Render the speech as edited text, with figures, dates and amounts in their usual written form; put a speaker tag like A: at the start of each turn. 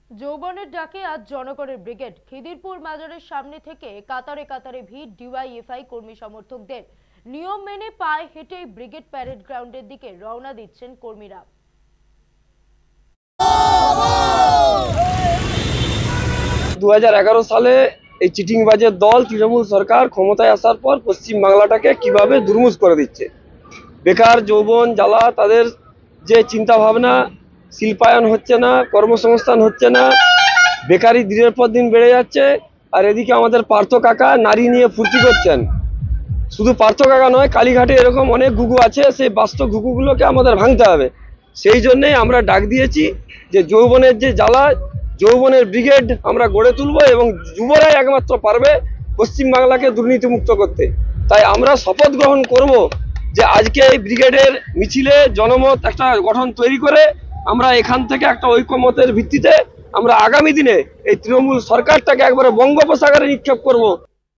A: যৌবনের ডাকে আজ জনগণের ব্রিগেড। খিদিরপুর বাজারের সামনে থেকে কাতারে কাতারে ভিড় ডিওয়াইএফআই কর্মী সমর্থকদের। নিয়ম মেনে পায়ে হেঁটে ব্রিগেড প্যারেড গ্রাউন্ডের দিকে রওনা দিচ্ছেন কর্মীরা।
B: 2011 সালে এই চিটিংবাজের দল তৃণমূল সরকার ক্ষমতায় আসার পর পশ্চিম বাংলাটাকে কিভাবে দুর্মুষ করে দিচ্ছে। বেকার যৌবন জ্বালা, তাদের যে চিন্তা ভাবনা, শিল্পায়ন হচ্ছে না, কর্মসংস্থান হচ্ছে না, বেকারি দিনের পর দিন বেড়ে যাচ্ছে। আর এদিকে আমাদের পার্থ কাকা নারী নিয়ে ফুর্তি করছেন। শুধু পার্থ কাকা নয়, কালীঘাটে এরকম অনেক ঘুঘু আছে, সেই বাস্তব ঘুঘুগুলোকে আমাদের ভাঙতে হবে। সেই জন্যেই আমরা ডাক দিয়েছি যে যৌবনের যে জ্বালা, যৌবনের ব্রিগেড আমরা গড়ে তুলবো এবং যুবরাই একমাত্র পারবে পশ্চিমবাংলাকে দুর্নীতিমুক্ত করতে। তাই আমরা শপথ গ্রহণ করব যে আজকে এই ব্রিগেডের মিছিলে জনমত একটা গঠন তৈরি করে আমরা এখান থেকে একটা ঐক্যমতের ভিত্তিতে আমরা আগামী দিনে এই তৃণমূল সরকারটাকে একবারে বঙ্গোপসাগরে নিক্ষেপ করব।